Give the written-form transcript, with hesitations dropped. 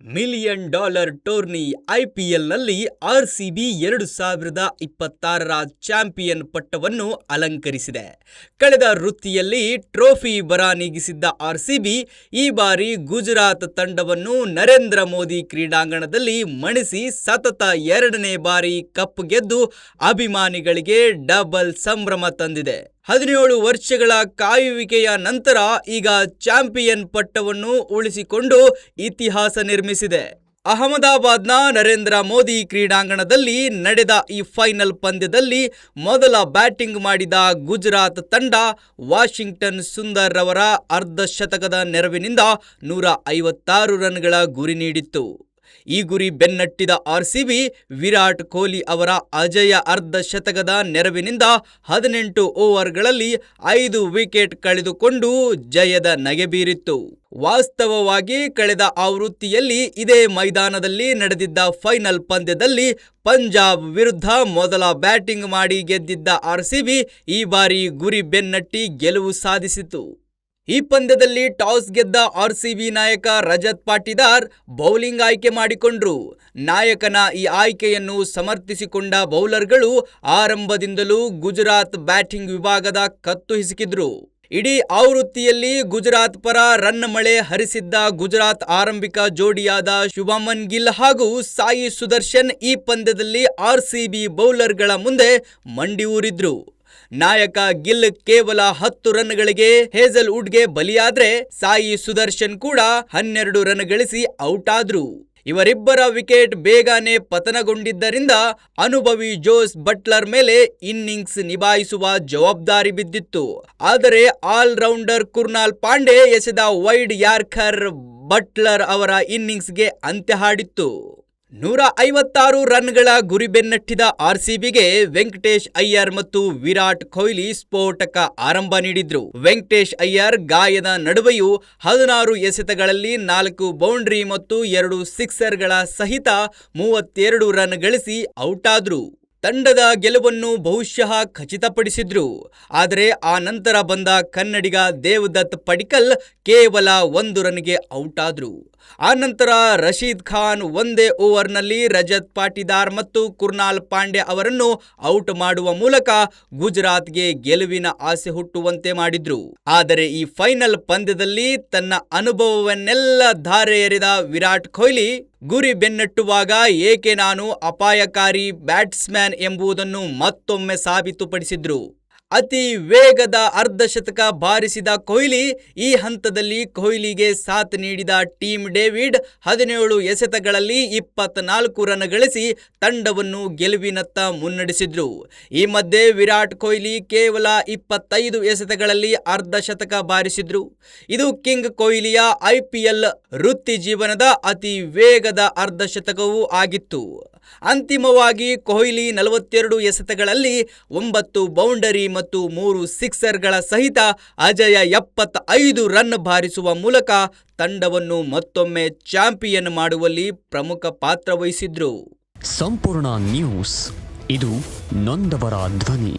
$1 tourney ಐಪಿಎಲ್ನಲ್ಲಿ RCB 2026ರ champion ಪಟ್ಟವನ್ನು ಅಲಂಕರಿಸಿದೆ. ಕಳೆದ ವೃತ್ತಿಯಲ್ಲಿ trophy ಬರ ನೀಗಿಸಿದ್ದ ಆರ್ಸಿಬಿ ಈ ಬಾರಿ ಗುಜರಾತ್ ತಂಡವನ್ನು ನರೇಂದ್ರ ಮೋದಿ ಕ್ರೀಡಾಂಗಣದಲ್ಲಿ ಮಣಿಸಿ ಸತತ 2ನೇ ಬಾರಿ ಕಪ್ ಗೆದ್ದು ಅಭಿಮಾನಿಗಳಿಗೆ ಡಬಲ್ ಸಂಭ್ರಮ ತಂದಿದೆ. 17 ವರ್ಷಗಳ ಕಾಯುವಿಕೆಯ ನಂತರ ಈಗ ಚಾಂಪಿಯನ್ ಪಟ್ಟವನ್ನು ಉಳಿಸಿಕೊಂಡು ಇತಿಹಾಸ ನಿರ್ಮಿಸಿದೆ. ಅಹಮದಾಬಾದ್ನ ನರೇಂದ್ರ ಮೋದಿ ಕ್ರೀಡಾಂಗಣದಲ್ಲಿ ನಡೆದ ಈ ಫೈನಲ್ ಪಂದ್ಯದಲ್ಲಿ ಮೊದಲ ಬ್ಯಾಟಿಂಗ್ ಮಾಡಿದ ಗುಜರಾತ್ ತಂಡ ವಾಷಿಂಗ್ಟನ್ ಸುಂದರ್ ರವರ ಅರ್ಧಶತಕದ ನೆರವಿನಿಂದ 156 ರನ್ಗಳ ಗುರಿ ನೀಡಿತ್ತು. ಈ ಗುರಿ ಬೆನ್ನಟ್ಟಿದ ಆರ್ಸಿಬಿ ವಿರಾಟ್ ಕೊಹ್ಲಿ ಅವರ ಅಜೇಯ ಅರ್ಧಶತಕದ ನೆರವಿನಿಂದ 18 ಓವರ್ಗಳಲ್ಲಿ 5 ವಿಕೆಟ್ ಕಳೆದುಕೊಂಡು ಜಯದ ನಗೆ ಬೀರಿತ್ತು. ವಾಸ್ತವವಾಗಿ ಕಳೆದ ಆವೃತ್ತಿಯಲ್ಲಿ ಇದೇ ಮೈದಾನದಲ್ಲಿ ನಡೆದಿದ್ದ ಫೈನಲ್ ಪಂದ್ಯದಲ್ಲಿ ಪಂಜಾಬ್ ವಿರುದ್ಧ ಮೊದಲ ಬ್ಯಾಟಿಂಗ್ ಮಾಡಿ ಗೆದ್ದಿದ್ದ ಆರ್ಸಿಬಿ ಈ ಬಾರಿ ಗುರಿ ಬೆನ್ನಟ್ಟಿ ಗೆಲುವು ಸಾಧಿಸಿತು. ಈ ಪಂದ್ಯದಲ್ಲಿ ಟಾಸ್ ಗೆದ್ದ ಆರ್ಸಿಬಿ ನಾಯಕ ರಜತ್ ಪಾಟಿದಾರ್ ಬೌಲಿಂಗ್ ಆಯ್ಕೆ ಮಾಡಿಕೊಂಡ್ರು. ನಾಯಕನ ಈ ಆಯ್ಕೆಯನ್ನು ಸಮರ್ಥಿಸಿಕೊಂಡ ಬೌಲರ್ಗಳು ಆರಂಭದಿಂದಲೂ ಗುಜರಾತ್ ಬ್ಯಾಟಿಂಗ್ ವಿಭಾಗದ ಕತ್ತು ಹಿಸುಕಿದ್ರು. ಇಡೀ ಆವೃತ್ತಿಯಲ್ಲಿ ಗುಜರಾತ್ ಪರ ರನ್ ಮಳೆ ಹರಿಸಿದ್ದ ಗುಜರಾತ್ ಆರಂಭಿಕ ಜೋಡಿಯಾದ ಶುಭಮನ್ ಗಿಲ್ ಹಾಗೂ ಸಾಯಿ ಸುದರ್ಶನ್ ಈ ಪಂದ್ಯದಲ್ಲಿ ಆರ್ಸಿಬಿ ಬೌಲರ್ಗಳ ಮುಂದೆ ಮಂಡಿ ಊರಿದ್ರು. ನಾಯಕ ಗಿಲ್ ಕೇವಲ 10 ರನ್ಗಳಿಗೆ ಹೇಜಲ್ವುಡ್ಗೆ ಬಲಿಯಾದ್ರೆ ಸಾಯಿ ಸುದರ್ಶನ್ ಕೂಡ 12 ರನ್ ಗಳಿಸಿ ಔಟ್ ಆದ್ರು. ಇವರಿಬ್ಬರ ವಿಕೆಟ್ ಬೇಗನೆ ಪತನಗೊಂಡಿದ್ದರಿಂದ ಅನುಭವಿ ಜೋಸ್ ಬಟ್ಲರ್ ಮೇಲೆ ಇನ್ನಿಂಗ್ಸ್ ನಿಭಾಯಿಸುವ ಜವಾಬ್ದಾರಿ ಬಿದ್ದಿತ್ತು. ಆದರೆ ಆಲ್ರೌಂಡರ್ ಕೃನಾಲ್ ಪಾಂಡೆ ಎಸೆದ ವೈಡ್ ಯಾರ್ಕರ್ ಬಟ್ಲರ್ ಅವರ ಇನ್ನಿಂಗ್ಸ್ಗೆ ಅಂತ್ಯ ಹಾಡಿತ್ತು. 156 ರನ್ಗಳ ಗುರಿ ಬೆನ್ನಟ್ಟಿದ ಆರ್ಸಿಬಿಗೆ ವೆಂಕಟೇಶ್ ಅಯ್ಯರ್ ಮತ್ತು ವಿರಾಟ್ ಕೊಹ್ಲಿ ಸ್ಫೋಟಕ ಆರಂಭ ನೀಡಿದ್ರು. ವೆಂಕಟೇಶ್ ಅಯ್ಯರ್ ಗಾಯದ ನಡುವೆಯೂ 16 ಎಸೆತಗಳಲ್ಲಿ 4 ಬೌಂಡ್ರಿ ಮತ್ತು 2 ಸಿಕ್ಸರ್ಗಳ ಸಹಿತ 32 ರನ್ ಗಳಿಸಿ ಔಟ್ ಆದ್ರು. ತಂಡದ ಗೆಲುವನ್ನು ಬಹುಶಃ ಖಚಿತಪಡಿಸಿದ್ರು. ಆದರೆ ಆ ನಂತರ ಬಂದ ಕನ್ನಡಿಗ ದೇವದತ್ ಪಡಿಕ್ಕಲ್ ಕೇವಲ 1 ರನ್ಗೆ ಔಟ್ ಆದ್ರು. ಆ ನಂತರ ರಶೀದ್ ಖಾನ್ ಒಂದೇ ಓವರ್ನಲ್ಲಿ ರಜತ್ ಪಾಟಿದಾರ್ ಮತ್ತು ಕೃನಾಲ್ ಪಾಂಡೆ ಅವರನ್ನು ಔಟ್ ಮಾಡುವ ಮೂಲಕ ಗುಜರಾತ್ಗೆ ಗೆಲುವಿನ ಆಸೆ ಹುಟ್ಟುವಂತೆ ಮಾಡಿದ್ರು. ಆದರೆ ಈ ಫೈನಲ್ ಪಂದ್ಯದಲ್ಲಿ ತನ್ನ ಅನುಭವವನ್ನೆಲ್ಲ ಧಾರೆ ಎರೆದ ವಿರಾಟ್ ಕೊಹ್ಲಿ ಗುರಿ ಬೆನ್ನಟ್ಟುವಾಗ ಏಕೆ ನಾನು ಅಪಾಯಕಾರಿ ಬ್ಯಾಟ್ಸ್ಮನ್ ಎಂಬುದನ್ನು ಮತ್ತೊಮ್ಮೆ ಸಾಬೀತುಪಡಿಸಿದ್ರು. ಅತಿ ವೇಗದ ಅರ್ಧಶತಕ ಬಾರಿಸಿದ ಕೊಹ್ಲಿ ಈ ಹಂತದಲ್ಲಿ ಕೊಹ್ಲಿಗೆ ಸಾಥ್ ನೀಡಿದ ಟೀಮ್ ಡೇವಿಡ್ 17 ಎಸೆತಗಳಲ್ಲಿ 24 ರನ್ ಗಳಿಸಿ ತಂಡವನ್ನು ಗೆಲುವಿನತ್ತ ಮುನ್ನಡೆಸಿದ್ರು. ಈ ಮಧ್ಯೆ ವಿರಾಟ್ ಕೊಹ್ಲಿ ಕೇವಲ 25 ಎಸೆತಗಳಲ್ಲಿ ಅರ್ಧಶತಕ ಬಾರಿಸಿದ್ರು. ಇದು ಕಿಂಗ್ ಕೊಹ್ಲಿಯ ಐಪಿಎಲ್ ವೃತ್ತಿ ಜೀವನದ ಅತಿ ವೇಗದ ಅರ್ಧಶತಕವೂ ಆಗಿತ್ತು. ಅಂತಿಮವಾಗಿ ಕೊಹ್ಲಿ 42 ಎಸೆತಗಳಲ್ಲಿ 9 ಬೌಂಡರಿ ಮತ್ತು 3 ಸಿಕ್ಸರ್ಗಳ ಸಹಿತ ಅಜೇಯ 75 ರನ್ ಬಾರಿಸುವ ಮೂಲಕ ತಂಡವನ್ನು ಮತ್ತೊಮ್ಮೆ ಚಾಂಪಿಯನ್ ಮಾಡುವಲ್ಲಿ ಪ್ರಮುಖ ಪಾತ್ರ ವಹಿಸಿದ್ರು. ಸಂಪೂರ್ಣ ನ್ಯೂಸ್, ಇದು ನೊಂದವರ ಧ್ವನಿ.